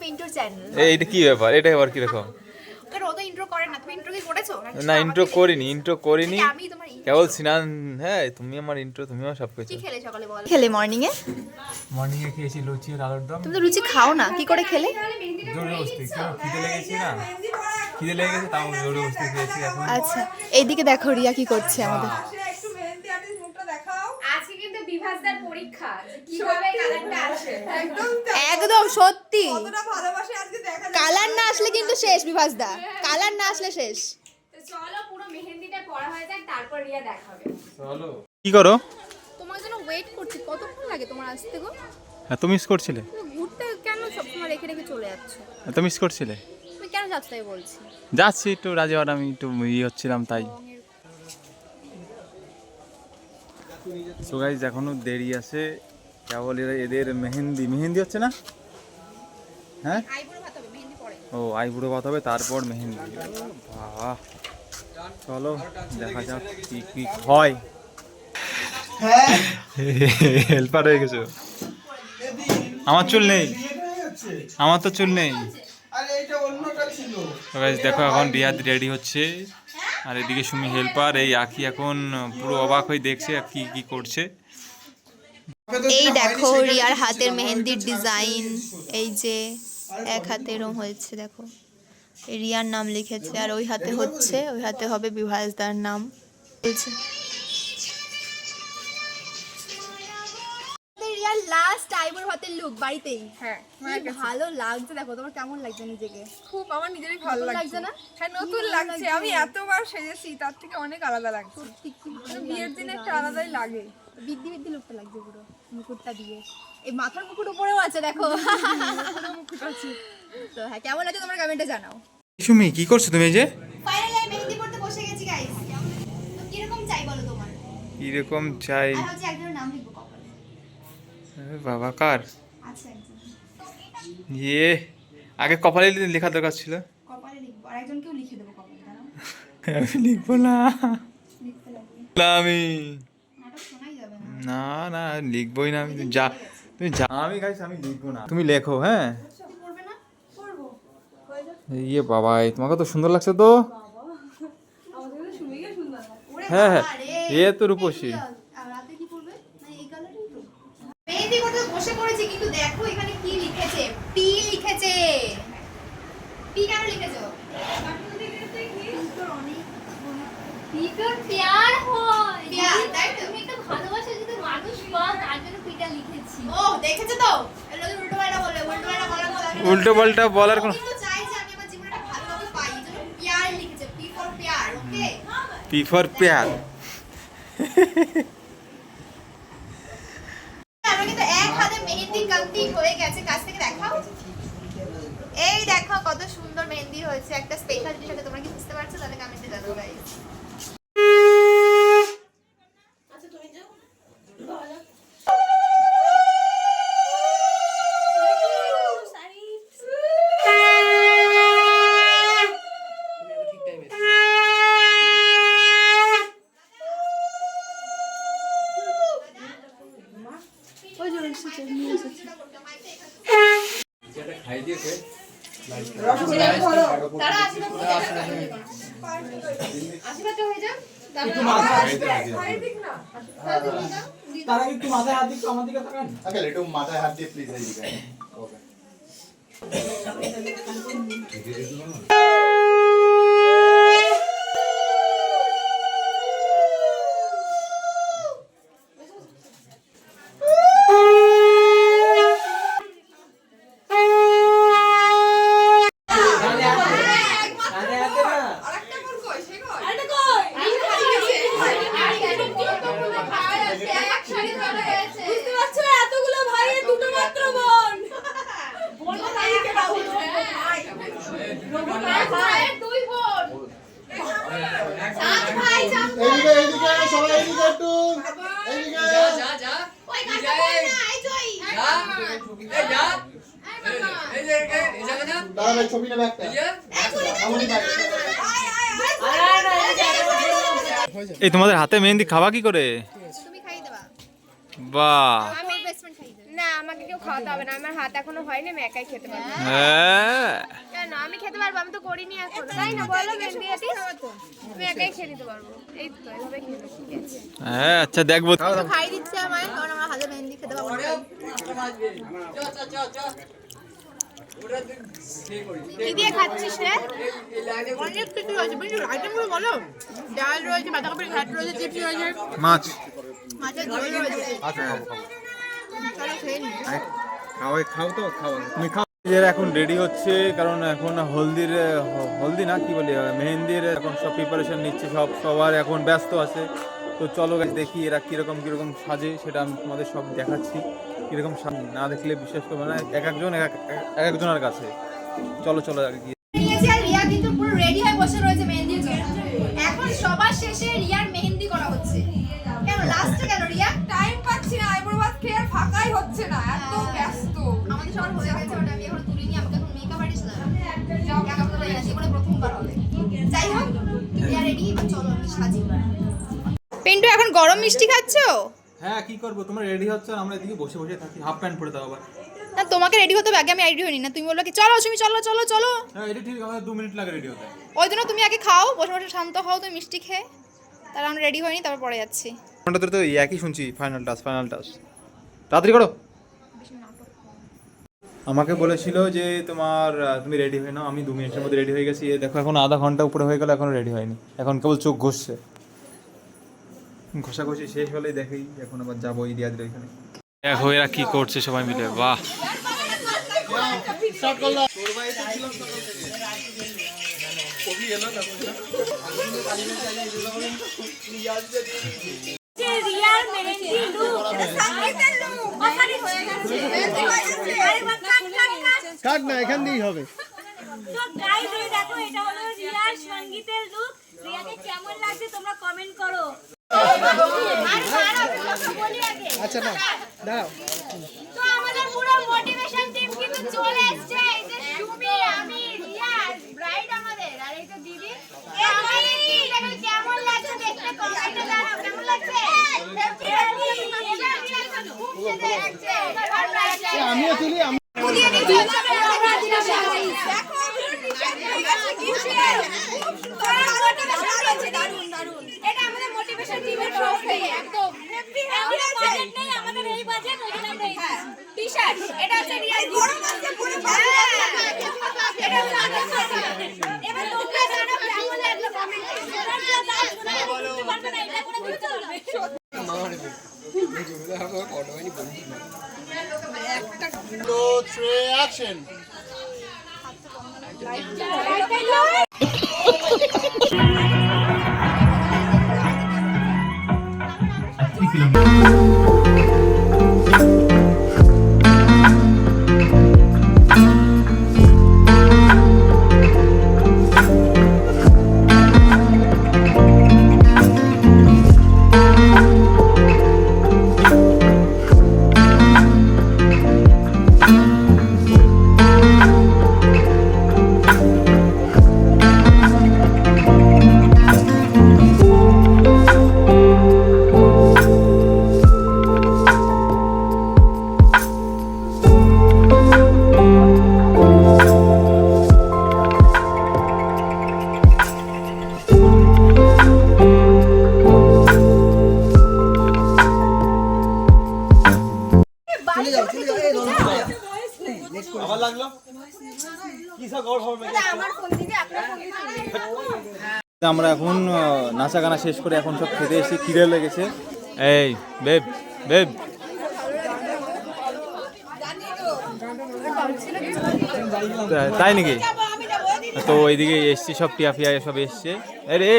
পিন্টুর channel. এইটা কি ব্যাপার? এটা আবার কি রকম? কারণ ও তো ইন্ট্রো করে না। তুমি ইন্ট্রো কি করেছো? না ইন্ট্রো করিনি আমি তোমার কেবল সিনান। হ্যাঁ তুমি আমার ইন্ট্রো, তুমি আমার সবকিছু। কি খেলে সকালে বল? খেলে মর্নিং এ খেয়েছি লুচি আর আলুর দম। তুমি তো লুচি খাও না, কি করে খেলে? জোরে বসতে খিদে লেগেছে না, খিদে লেগে গেছে তাও জোরে বসতে খেয়েছি এখন। আচ্ছা এইদিকে দেখো রিয়া কি করছে আমাদের। একটু মেহেন্দি আর্টিস্ট মুখটা দেখাও। আজকে কিন্তু বিভাসদার পরীক্ষা, কিভাবে কালারটা আসে। একদম সত্যি, কতটা ভালোবাসে আজকে দেখা যাচ্ছে। কালার না আসলে কিন্তু শেষ বিভাস দা, কালার না আসলে শেষ। তো চলো পুরো মেহেন্দিটা পড়া হয়ে যাক, তারপর রিয়া দেখাবে। চলো। কি করো? তোমার জন্য ওয়েট করছি, কতক্ষণ লাগে তোমার আসতে গো? এত মিস করছিলে? তুমি ঘুরতে কেন সবসময় রেখে রেখে চলে যাচ্ছ? এত মিস করছিলে? তুমি কেন যাচ্ছ তাই বলছি। যাচ্ছি একটু রাজবাড়ি, আমি একটু হচ্ছিলাম তাই। সো গাইস এখনো দেরি আছে, কেবল এদের মেহেন্দি হচ্ছে না। হ্যাঁ আইবুড়ো ভাত হবে, মেহেন্দি পরে। ও আইবুড়ো ভাত হবে তারপর মেহেন্দি। বাহ চলো দেখা যাক কি কি হয়। হেল্পার হয়ে গেছো। আমার চুল নেই, আমার তো চুল নেই। দেখো এখন রিয়াদ রেডি হচ্ছে, আর এদিকে সুমি হেল্পার। এই আখি এখন পুরো অবাক হয়ে দেখছে কি কি করছে। এই দেখো রিয়ার হাতের মেহেন্দির ডিজাইন, এই যে এক হাতে এরম হয়েছে দেখো, এই রিয়ার নাম লিখেছে, আর ওই হাতে হচ্ছে, ওই হাতে হবে বিভাসদার নাম বলছে। রিয়ার লাস্ট আইবুড়ো ভাতের লুক বাড়িতেই। হ্যাঁ কি ভালো লাগছে, দেখো তোমার কেমন লাগছে নিজেকে? খুব আমার নিজেরই ভালো লাগছে না? হ্যাঁ নতুন লাগছে। আমি এতবার সেজেছি তার থেকে অনেক আলাদা লাগছে। মানে বিয়ের দিন একটা আলাদাই লাগে। বিদ্যি বিদ্যি লুকটা লাগছে পুরো, মুকুটটা দিয়ে। এই মাথার মুকুট উপরেও আছে দেখো। তো হ্যাঁ কেমন আছে তোমার কমেন্টে জানাও। সুমি কি করছো তুমি? এই যে ফাইনালি আমি মেহেন্দি পড়তে বসে গেছি গাইস। তো কিরকম চাই বলো তোমার? কিরকম চাই? আর হচ্ছে একজনের নাম লিখবো কপালে। বাবা কার? আচ্ছা একজন ইয়ে আগে কপালে লেখা দরকার ছিল। কপালে লিখবো, আর একজনকেও লিখে দেবো কপালে। দাঁড়াও আমি লিখবো না, লিখতে লাগবে, আমি নাটক শোনাই যাবে না। না লিখবোই না আমি। তুমি যা আমি গাইস আমি লিখবো না, তুমি লেখো। হ্যাঁ তুমি পড়বে না? পড়বো। ইয়ে বাবা তোমাকে তো সুন্দর লাগছে তো। ওরে হ্যাঁ হ্যাঁ বাবা রে, এ তো রূপসী। আর রাতে কি পড়বে? না এই কালারই তো। মেহেন্দি করতে বসে পড়েছি, কিন্তু দেখো এখানে কি লিখেছে, পি লিখেছে। পি কেন লিখেছো? পিটার প্যার হয়, প্যার, তাই তো? তুমি একটা ভালোবাসা যদি মানুষ পাও, তার জন্য পিটা লিখেছি। ও দেখেছো তো, এগুলো তো উল্টো পাল্টা বলে, উল্টো পাল্টা বলার কথা। উল্টো পাল্টা বলার কোনো কিন্তু চাই যে আমি আমার জীবনে একটা ভালোভাবে পাই, এজন্য প্যার লিখেছে, P for Pyaar. Okay P for প্যার। আমরা কিন্তু এক হাতে মেহেন্দি কমপ্লিট হয়ে গেছে, কাছ থেকে দেখাও। এই দেখো কত সুন্দর মেহেন্দি হয়েছে। একটা স্পেশাল জিনিস আছে, তোমরা কি বুঝতে পারছো? তাহলে কমেন্টে জানাও গাইস। আশীর্বাদটা হয়ে যাক, তারা একটু মাথায় হাত দিক, আমার দিকে তাকান। আঙ্কেল একটু মাথায় হাত দিয়ে প্লিজ এইদিকে ওকে সবাই এইদিকে একটু এইদিকে দাদা ভাই ছবি নেবে একটা আমনি ভাই এই তোমাদের হাতে মেহেন্দি খাওয়া কি করে? তুমি খাইয়ে দেবা, বাহ আমি বেস্ট ফ্রেন্ড খাইয়ে দেব। না আমাকে কেউ খাওয়াতে হবে না, আমার হাত এখনো হয়নি, আমি একাই খেতে পারবো। হ্যাঁ কেন আমি খেতে পারবো? আমি তো করিনি এখন, তাই না বলো মেহেন্দি আর্টিস্ট? আমি একাই খেয়ে নিতে পারবো। এই তো এভাবে খেয়ে নেবো, ঠিক আছে? হ্যাঁ আচ্ছা দেখবো। খাই দিচ্ছে আমায়, কারণ আমার হাতে মেহেন্দি খেতে পারবো না। কি দিয়ে খাচ্ছিস রে? অনেক কিছু রয়েছে, বুঝলি আইটেমগুলো বলো। ডাল রয়েছে, বাঁধাকপির ঘাট রয়েছে, চিপস রয়েছে, মাছ মাছের ঝোল রয়েছে। আচ্ছা চলো খেয়ে নিই। তুমি খাও। এর এখন রেডি হচ্ছে, কারণ এখন হলদি না কি বলি মেহেন্দির এখন সব প্রিপারেশন নিচ্ছে, সবার এখন ব্যস্ত আছে। তো চলো guys, দেখি এরা কিরকম সাজে, সেটা আমি তোমাদের সব দেখাচ্ছি। কিরকম না দেখলে বিশ্বাস করবে না, এক একজনের কাছে। চলো আগে গিয়ে নিয়েছি আর রিয়া কিন্তু পুরো রেডি হয়ে বসে রয়েছে মেহেন্দির জন্য। এখন সবার শেষে রিয়ার মেহেন্দি করা হচ্ছে। কেন লাস্টে কেন রিয়া? টাইম পাচ্ছি না, আইব্রো ভাত খেয়ে আর ফাঁকাই হচ্ছে না, এত ব্যস্ত। আমাদের সবার হয়ে গেছে, ওটা আমি এখন তুলিনি, আমাকে এখন মেকআপ আর্টিস্ট না। যাও মেকআপ করে গেছি, জীবনে প্রথমবার হবে। যাই হোক, রিয়া রেডি, এবার চলো আমি সাজি। পিন্টু এখন গরম মিষ্টি খাচ্ছো? হ্যাঁ কি করবো, তোমরা রেডি হচ্ছে আর আমরা এদিকে বসে থাকি, হাফ প্যান্ট পরে দাও আবার। না তোমাকে রেডি হতে হবে আগে, আমি রেডি হইনি না। তুমি বললো কি চলো তুমি চলো। হ্যাঁ এটা ঠিক, আমাদের 2 মিনিট লাগে রেডি হতে। ওই জন্য তুমি আগে খাও, বসে শান্ত হও, তুমি মিষ্টি খেয়ে। তারপর আমরা রেডি হইনি, তারপর পরে যাচ্ছি। ঘন্টা ধরে তো একই শুনছি, ফাইনাল টাচ তাড়াতাড়ি করো। আমাকে বলেছিল যে তুমি রেডি হয়ে নাও, আমি 2 মিনিটের মধ্যে রেডি হয়ে গেছি। এ দেখো এখন আধা ঘন্টা উপরে হয়ে গেল, এখনো রেডি হয়নি, এখন কেবল চোখ ঘষছে। ঘষাঘষি শেষ হলেই দেখেই এখন আবার যাবো ইদিয়াদের এখানে। দেখো এরা কি করছে সবাই মিলে, বাহ। রিয়ার মেহেন্দি লুক সঙ্গীতের লুক মাখারি হয়ে গেছে। আরে কাট না, এখান দিয়েই হবে। তো গাইস এই দেখো, এটা হলো রিয়ার সঙ্গীতের লুক। রিয়াকে কেমন লাগছে তোমরা কমেন্ট করো। আচ্ছা না দাঁড়াও। তো আমাদের পুরো মোটিভেশন টিম কিন্তু চলে এসেছে। এই যে সুমি, আমি, রিয়া, ব্রাইড আমাদের, আর এই যে দিদি। আমাদের টিম কেমন লাগছে দেখতে কমেন্টে জানাও, কেমন লাগছে? আমিও তুলি। এটা আমাদের মোটিভেশন টিমের ট্রফি, একদম আমরা বাজেট নেই, আমাদের এই বাজেট, ওই জন্য আমরা এই টি-শার্ট। এটা হচ্ছে রিয়াল গরম আছে পুরো এটা এবার তোমরা জানো কেমন লাগলো কমেন্টে। বলো পারবে না, এটা করে দিতে পারবে। 2, 3 অ্যাকশন। আবার লাগলো কি সব গড় হবে। আমরা এখন নাচা গানা শেষ করে এখন সব খেতে এসে খিদে লেগেছে। এই বেব তাই নাকি? তো ওইদিকে এসছি, সব টিয়া ফিয়া সব এসছে। আরে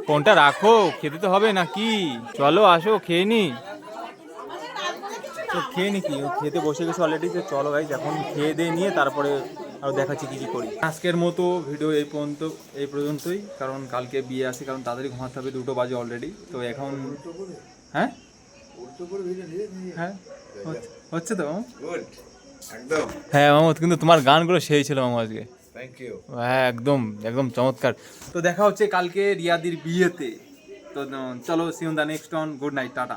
ফোনটা রাখো, খেতে তো হবে নাকি? চলো আসো খেয়ে নি। তো খেয়ে নি কি, খেতে বসে গেছে অলরেডি। তো চলো গাইজ এখন খেয়ে দিয়ে নিয়ে তারপরে আরও দেখাচ্ছি কী কী করি। আজকের মতো ভিডিও এই পর্যন্তই, কারণ কালকে বিয়ে আছে, কারণ তাড়াতাড়ি ঘুমাতে হবে, 2টো বাজে অলরেডি। তো এখন হ্যাঁ হচ্ছে তো একদম। হ্যাঁ মামু, কিন্তু তোমার গানগুলো সেই ছিল মামু আজকে। Thank you. হ্যাঁ একদম চমৎকার। তো দেখা হচ্ছে কালকে রিয়াদির বিয়েতে। তো চলো, see on the next on. Good night, tata.